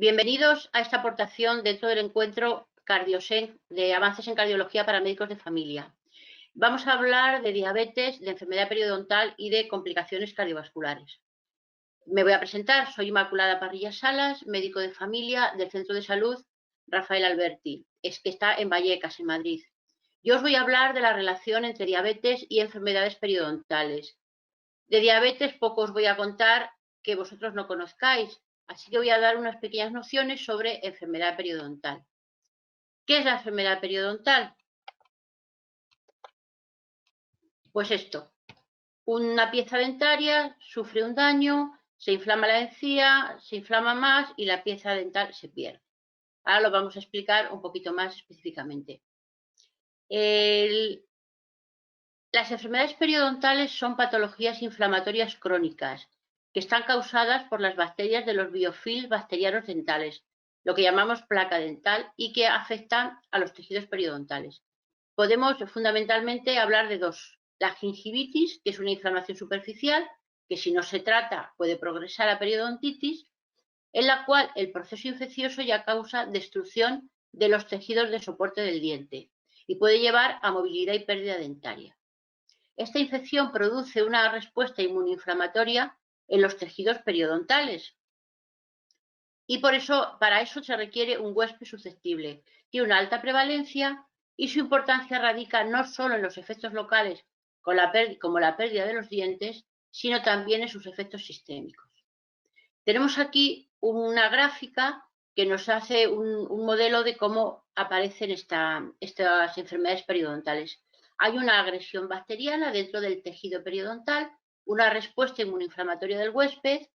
Bienvenidos a esta aportación dentro del encuentro CardioSen de avances en cardiología para médicos de familia. Vamos a hablar de diabetes, de enfermedad periodontal y de complicaciones cardiovasculares. Me voy a presentar, soy Inmaculada Parrilla Salas, médico de familia del Centro de Salud Rafael Alberti, que está en Vallecas, en Madrid. Yo os voy a hablar de la relación entre diabetes y enfermedades periodontales. De diabetes poco os voy a contar que vosotros no conozcáis, así que voy a dar unas pequeñas nociones sobre enfermedad periodontal. ¿Qué es la enfermedad periodontal? Pues esto, una pieza dentaria sufre un daño, se inflama la encía, se inflama más y la pieza dental se pierde. Ahora lo vamos a explicar un poquito más específicamente. Las enfermedades periodontales son patologías inflamatorias crónicas que están causadas por las bacterias de los biofilms bacterianos dentales, lo que llamamos placa dental, y que afectan a los tejidos periodontales. Podemos fundamentalmente hablar de dos: la gingivitis, que es una inflamación superficial, que si no se trata puede progresar a periodontitis, en la cual el proceso infeccioso ya causa destrucción de los tejidos de soporte del diente y puede llevar a movilidad y pérdida dentaria. Esta infección produce una respuesta inmunoinflamatoria en los tejidos periodontales y para eso se requiere un huésped susceptible. Tiene una alta prevalencia y su importancia radica no solo en los efectos locales como la pérdida de los dientes, sino también en sus efectos sistémicos. Tenemos aquí una gráfica que nos hace un modelo de cómo aparecen estas enfermedades periodontales. Hay una agresión bacteriana dentro del tejido periodontal, una respuesta inmunoinflamatoria del huésped,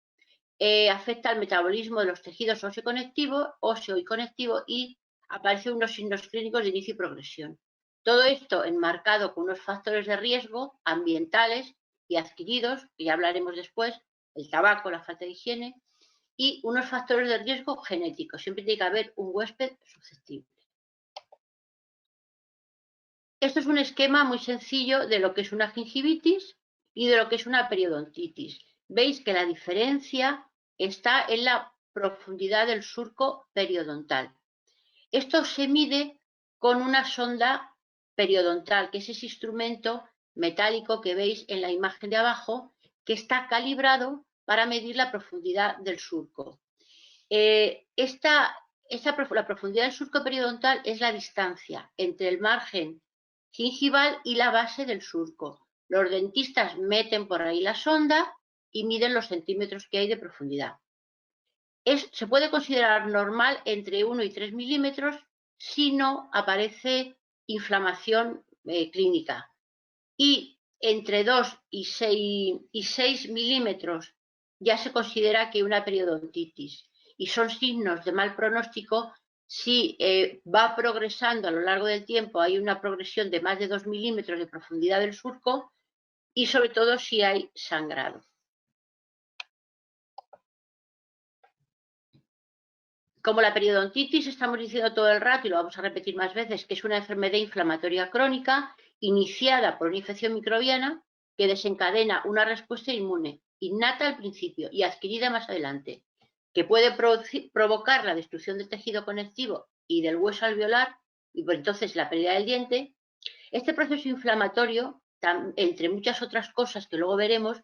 afecta al metabolismo de los tejidos óseo y conectivo y aparecen unos signos clínicos de inicio y progresión. Todo esto enmarcado con unos factores de riesgo ambientales y adquiridos, que ya hablaremos después, el tabaco, la falta de higiene, y unos factores de riesgo genéticos. Siempre tiene que haber un huésped susceptible. Esto es un esquema muy sencillo de lo que es una gingivitis y de lo que es una periodontitis. Veis que la diferencia está en la profundidad del surco periodontal. Esto se mide con una sonda periodontal, que es ese instrumento metálico que veis en la imagen de abajo, que está calibrado para medir la profundidad del surco. La profundidad del surco periodontal es la distancia entre el margen gingival y la base del surco. Los dentistas meten por ahí la sonda y miden los centímetros que hay de profundidad. Se puede considerar normal entre 1 y 3 milímetros si no aparece inflamación clínica. Y entre 2 y 6 milímetros ya se considera que hay una periodontitis. Y son signos de mal pronóstico si va progresando a lo largo del tiempo, hay una progresión de más de 2 milímetros de profundidad del surco y sobre todo si hay sangrado. Como la periodontitis, estamos diciendo todo el rato, y lo vamos a repetir más veces, que es una enfermedad inflamatoria crónica iniciada por una infección microbiana que desencadena una respuesta inmune innata al principio y adquirida más adelante, que puede provocar la destrucción del tejido conectivo y del hueso alveolar y por entonces la pérdida del diente. Este proceso inflamatorio, entre muchas otras cosas que luego veremos,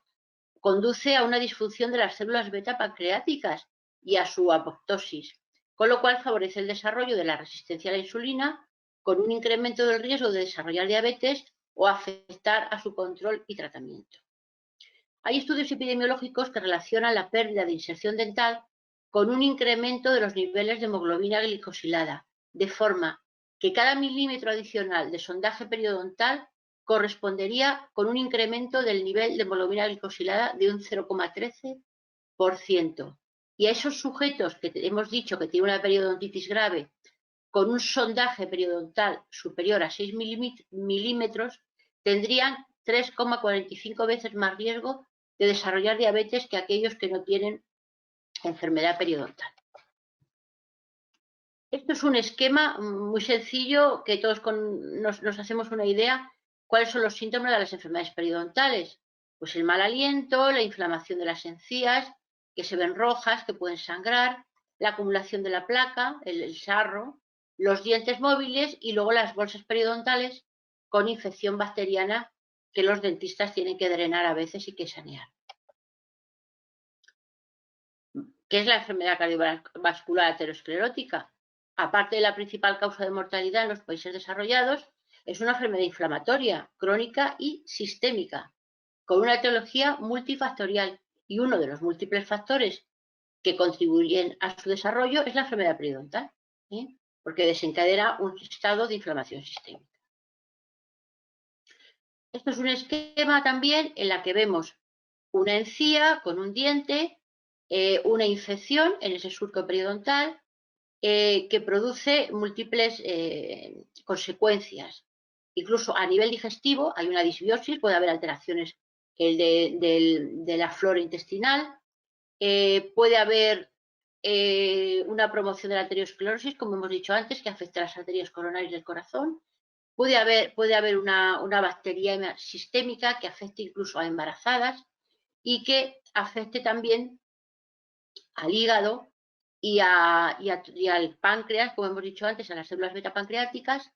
conduce a una disfunción de las células beta pancreáticas y a su apoptosis, con lo cual favorece el desarrollo de la resistencia a la insulina, con un incremento del riesgo de desarrollar diabetes o afectar a su control y tratamiento. Hay estudios epidemiológicos que relacionan la pérdida de inserción dental con un incremento de los niveles de hemoglobina glicosilada, de forma que cada milímetro adicional de sondaje periodontal correspondería con un incremento del nivel de hemoglobina glicosilada de un 0,13%. Y a esos sujetos que hemos dicho que tienen una periodontitis grave con un sondaje periodontal superior a 6 milímetros, tendrían 3,45 veces más riesgo de desarrollar diabetes que aquellos que no tienen enfermedad periodontal. Esto es un esquema muy sencillo que todos nos hacemos una idea cuáles son los síntomas de las enfermedades periodontales. Pues el mal aliento, la inflamación de las encías, que se ven rojas, que pueden sangrar, la acumulación de la placa, el sarro, los dientes móviles y luego las bolsas periodontales con infección bacteriana que los dentistas tienen que drenar a veces y que sanear. ¿Qué es la enfermedad cardiovascular aterosclerótica? Aparte de la principal causa de mortalidad en los países desarrollados, es una enfermedad inflamatoria, crónica y sistémica, con una etiología multifactorial, y uno de los múltiples factores que contribuyen a su desarrollo es la enfermedad periodontal, porque desencadena un estado de inflamación sistémica. Esto es un esquema también en la que vemos una encía con un diente, una infección en ese surco periodontal que produce múltiples consecuencias. Incluso a nivel digestivo hay una disbiosis, puede haber alteraciones de la flora intestinal, puede haber una promoción de la arteriosclerosis, como hemos dicho antes, que afecta a las arterias coronarias del corazón. Puede haber una bacteriemia sistémica que afecte incluso a embarazadas y que afecte también al hígado y al páncreas, como hemos dicho antes, a las células beta-pancreáticas,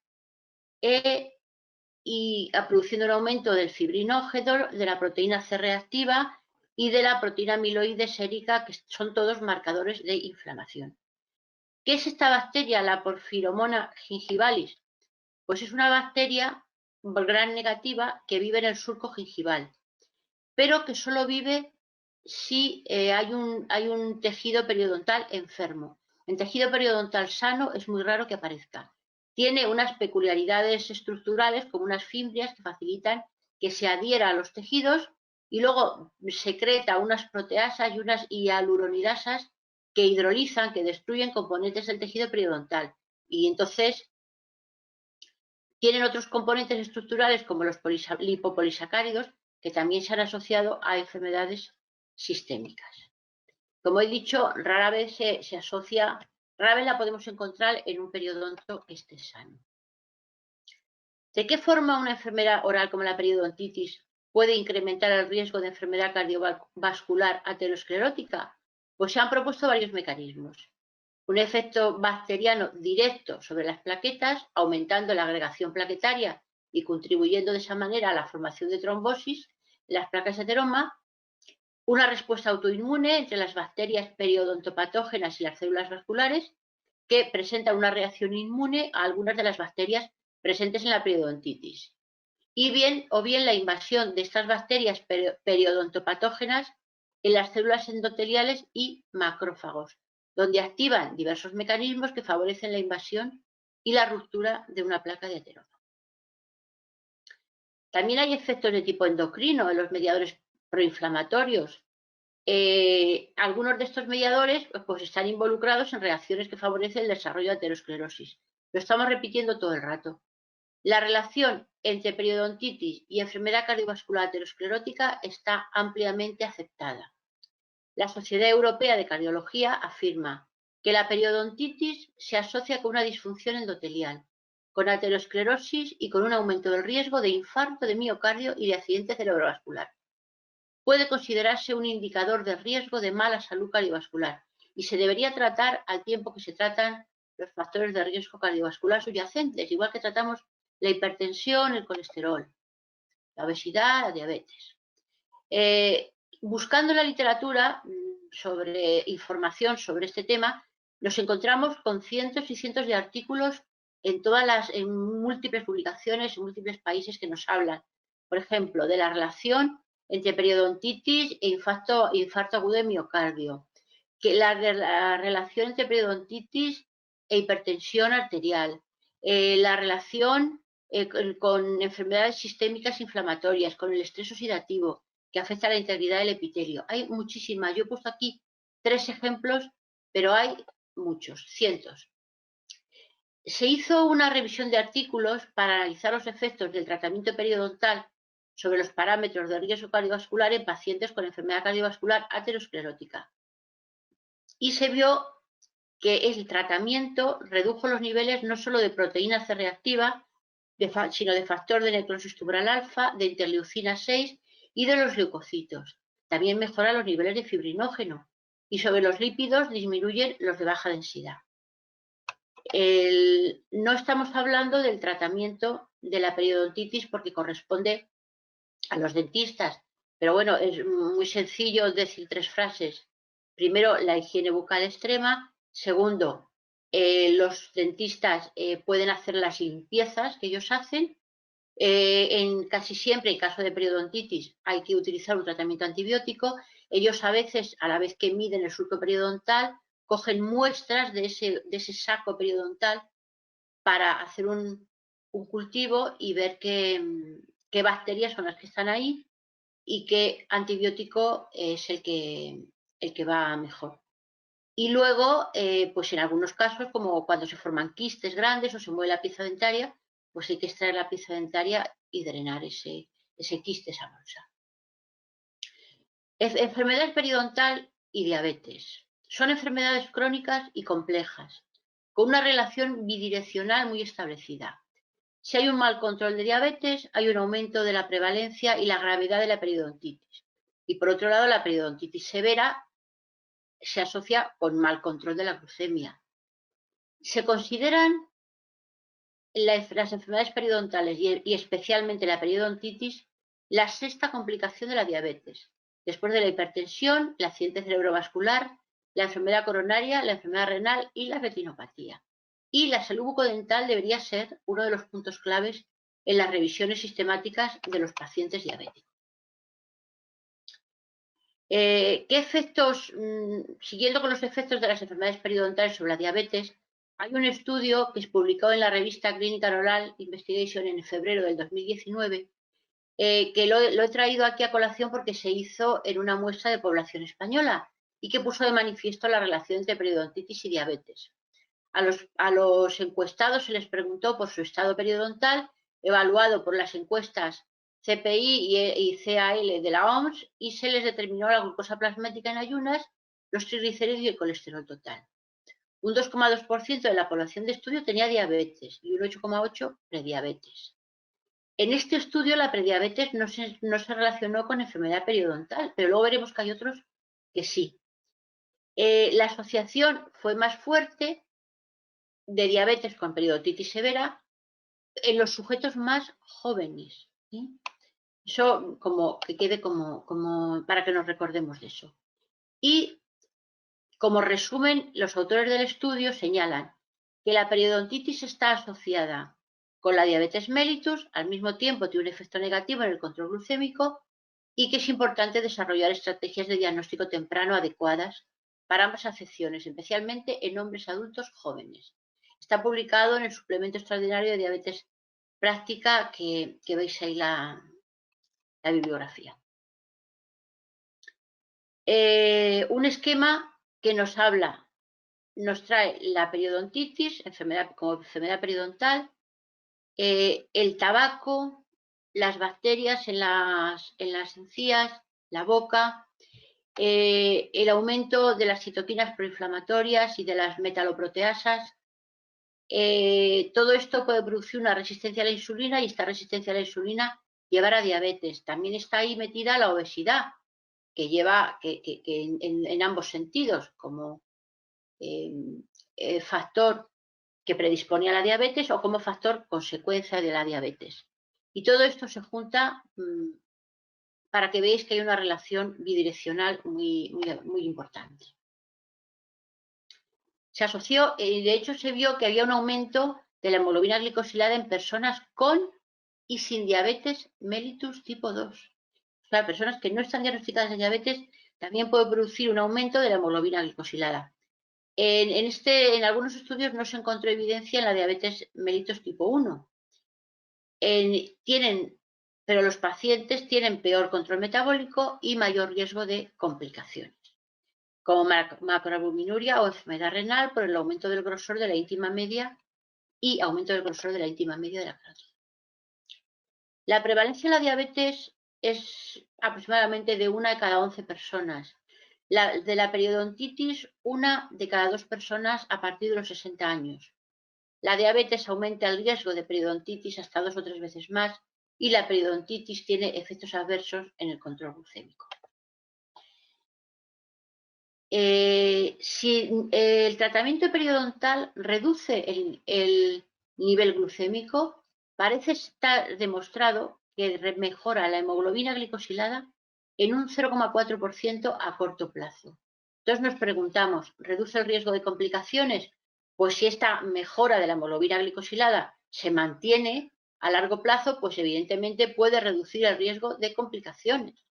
y produciendo un aumento del fibrinógeno, de la proteína C reactiva y de la proteína amiloide sérica, que son todos marcadores de inflamación. ¿Qué es esta bacteria, la Porphyromonas gingivalis? Pues es una bacteria gram negativa que vive en el surco gingival, pero que solo vive si hay un tejido periodontal enfermo. En tejido periodontal sano es muy raro que aparezca. Tiene unas peculiaridades estructurales como unas fimbrias que facilitan que se adhiera a los tejidos y luego secreta unas proteasas y unas hialuronidasas que hidrolizan, que destruyen componentes del tejido periodontal. Y entonces tienen otros componentes estructurales como los lipopolisacáridos que también se han asociado a enfermedades sistémicas. Como he dicho, rara vez se asocia, rara vez la podemos encontrar en un periodonto que esté sano. ¿De qué forma una enfermedad oral como la periodontitis puede incrementar el riesgo de enfermedad cardiovascular aterosclerótica? Pues se han propuesto varios mecanismos. Un efecto bacteriano directo sobre las plaquetas, aumentando la agregación plaquetaria y contribuyendo de esa manera a la formación de trombosis en las placas de ateroma. Una respuesta autoinmune entre las bacterias periodontopatógenas y las células vasculares, que presenta una reacción inmune a algunas de las bacterias presentes en la periodontitis. O bien la invasión de estas bacterias periodontopatógenas en las células endoteliales y macrófagos, donde activan diversos mecanismos que favorecen la invasión y la ruptura de una placa de ateroma. También hay efectos de tipo endocrino en los mediadores proinflamatorios. Algunos de estos mediadores pues, están involucrados en reacciones que favorecen el desarrollo de aterosclerosis. Lo estamos repitiendo todo el rato. La relación entre periodontitis y enfermedad cardiovascular aterosclerótica está ampliamente aceptada. La Sociedad Europea de Cardiología afirma que la periodontitis se asocia con una disfunción endotelial, con aterosclerosis y con un aumento del riesgo de infarto de miocardio y de accidente cerebrovascular. Puede considerarse un indicador de riesgo de mala salud cardiovascular y se debería tratar al tiempo que se tratan los factores de riesgo cardiovascular subyacentes, igual que tratamos la hipertensión, el colesterol, la obesidad, la diabetes. Buscando en la literatura sobre información sobre este tema, nos encontramos con cientos y cientos de artículos en múltiples publicaciones en múltiples países que nos hablan, por ejemplo, de la relación entre periodontitis e infarto agudo de miocardio, que la relación entre periodontitis e hipertensión arterial, la relación con enfermedades sistémicas inflamatorias, con el estrés oxidativo, que afecta a la integridad del epitelio. Hay muchísimas. Yo he puesto aquí 3 ejemplos, pero hay muchos, cientos. Se hizo una revisión de artículos para analizar los efectos del tratamiento periodontal sobre los parámetros de riesgo cardiovascular en pacientes con enfermedad cardiovascular aterosclerótica. Y se vio que el tratamiento redujo los niveles no solo de proteína C reactiva, sino de factor de necrosis tumoral alfa, de interleucina 6 y de los leucocitos. También mejora los niveles de fibrinógeno, y sobre los lípidos disminuyen los de baja densidad. No estamos hablando del tratamiento de la periodontitis porque corresponde a los dentistas, pero bueno, es muy sencillo decir 3 frases. Primero, la higiene bucal extrema. Segundo, los dentistas pueden hacer las limpiezas que ellos hacen. Casi siempre, en caso de periodontitis, hay que utilizar un tratamiento antibiótico. Ellos a veces, a la vez que miden el surco periodontal, cogen muestras de ese saco periodontal para hacer un cultivo y ver qué bacterias son las que están ahí y qué antibiótico es el que va mejor. Y luego, pues en algunos casos, como cuando se forman quistes grandes o se mueve la pieza dentaria, pues hay que extraer la pieza dentaria y drenar ese quiste, esa bolsa. Enfermedad periodontal y diabetes. Son enfermedades crónicas y complejas, con una relación bidireccional muy establecida. Si hay un mal control de diabetes, hay un aumento de la prevalencia y la gravedad de la periodontitis. Y por otro lado, la periodontitis severa se asocia con mal control de la glucemia. Se consideran las enfermedades periodontales y especialmente la periodontitis la 6ª complicación de la diabetes, después de la hipertensión, el accidente cerebrovascular, la enfermedad coronaria, la enfermedad renal y la retinopatía. Y la salud bucodental debería ser uno de los puntos claves en las revisiones sistemáticas de los pacientes diabéticos. ¿Qué efectos, siguiendo con los efectos de las enfermedades periodontales sobre la diabetes? Hay un estudio que se publicó en la revista Clinical Oral Investigation en febrero del 2019, que lo he traído aquí a colación porque se hizo en una muestra de población española y que puso de manifiesto la relación entre periodontitis y diabetes. A los encuestados se les preguntó por su estado periodontal, evaluado por las encuestas CPI y CAL de la OMS, y se les determinó la glucosa plasmática en ayunas, los triglicéridos y el colesterol total. Un 2,2% de la población de estudio tenía diabetes y un 8,8% prediabetes. En este estudio la prediabetes no se relacionó con enfermedad periodontal, pero luego veremos que hay otros que sí. La asociación fue más fuerte de diabetes con periodontitis severa en los sujetos más jóvenes. ¿Sí? Eso como que quede como para que nos recordemos de eso. Y como resumen, los autores del estudio señalan que la periodontitis está asociada con la diabetes mellitus, al mismo tiempo tiene un efecto negativo en el control glucémico y que es importante desarrollar estrategias de diagnóstico temprano adecuadas para ambas afecciones, especialmente en hombres adultos jóvenes. Está publicado en el suplemento extraordinario de diabetes práctica que veis ahí la bibliografía. Un esquema que nos trae la periodontitis como enfermedad periodontal, el tabaco, las bacterias en las encías, la boca, el aumento de las citoquinas proinflamatorias y de las metaloproteasas. Todo esto puede producir una resistencia a la insulina y esta resistencia a la insulina llevar a diabetes. También está ahí metida la obesidad, que lleva en ambos sentidos, como factor que predispone a la diabetes o como factor consecuencia de la diabetes. Y todo esto se junta para que veáis que hay una relación bidireccional muy importante. Se asoció, y de hecho se vio que había un aumento de la hemoglobina glicosilada en personas con y sin diabetes mellitus tipo 2. O sea, personas que no están diagnosticadas de diabetes también puede producir un aumento de la hemoglobina glicosilada. En algunos estudios no se encontró evidencia en la diabetes mellitus tipo 1. Pero los pacientes tienen peor control metabólico y mayor riesgo de complicaciones, como macroalbuminuria o enfermedad renal por el aumento del grosor de la íntima media y aumento del grosor de la íntima media de la carótida. La prevalencia de la diabetes es aproximadamente de 1 de cada 11 personas. De la periodontitis, 1 de cada 2 personas a partir de los 60 años. La diabetes aumenta el riesgo de periodontitis hasta 2 o 3 veces más y la periodontitis tiene efectos adversos en el control glucémico. Si el tratamiento periodontal reduce el nivel glucémico, parece estar demostrado que mejora la hemoglobina glicosilada en un 0,4% a corto plazo. Entonces nos preguntamos, ¿reduce el riesgo de complicaciones? Pues si esta mejora de la hemoglobina glicosilada se mantiene a largo plazo, pues evidentemente puede reducir el riesgo de complicaciones.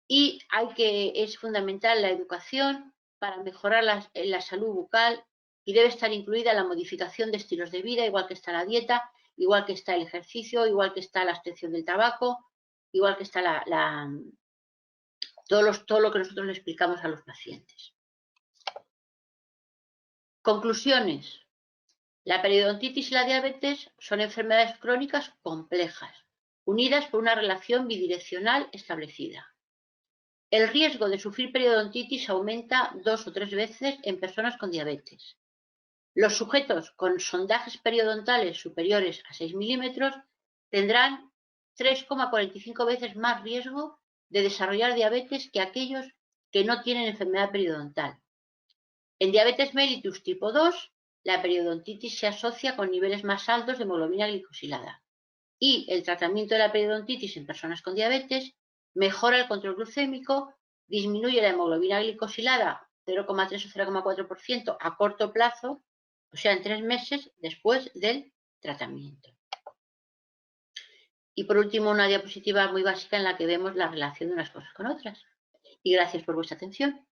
Y es fundamental la educación para mejorar la salud bucal y debe estar incluida la modificación de estilos de vida, igual que está la dieta, igual que está el ejercicio, igual que está la abstención del tabaco, igual que está todo lo que nosotros le explicamos a los pacientes. Conclusiones. La periodontitis y la diabetes son enfermedades crónicas complejas, unidas por una relación bidireccional establecida. El riesgo de sufrir periodontitis aumenta 2 o 3 veces en personas con diabetes. Los sujetos con sondajes periodontales superiores a 6 milímetros tendrán 3,45 veces más riesgo de desarrollar diabetes que aquellos que no tienen enfermedad periodontal. En diabetes mellitus tipo 2, la periodontitis se asocia con niveles más altos de hemoglobina glicosilada y el tratamiento de la periodontitis en personas con diabetes mejora el control glucémico, disminuye la hemoglobina glicosilada 0,3 o 0,4% a corto plazo, o sea, en 3 meses después del tratamiento. Y por último, una diapositiva muy básica en la que vemos la relación de unas cosas con otras. Y gracias por vuestra atención.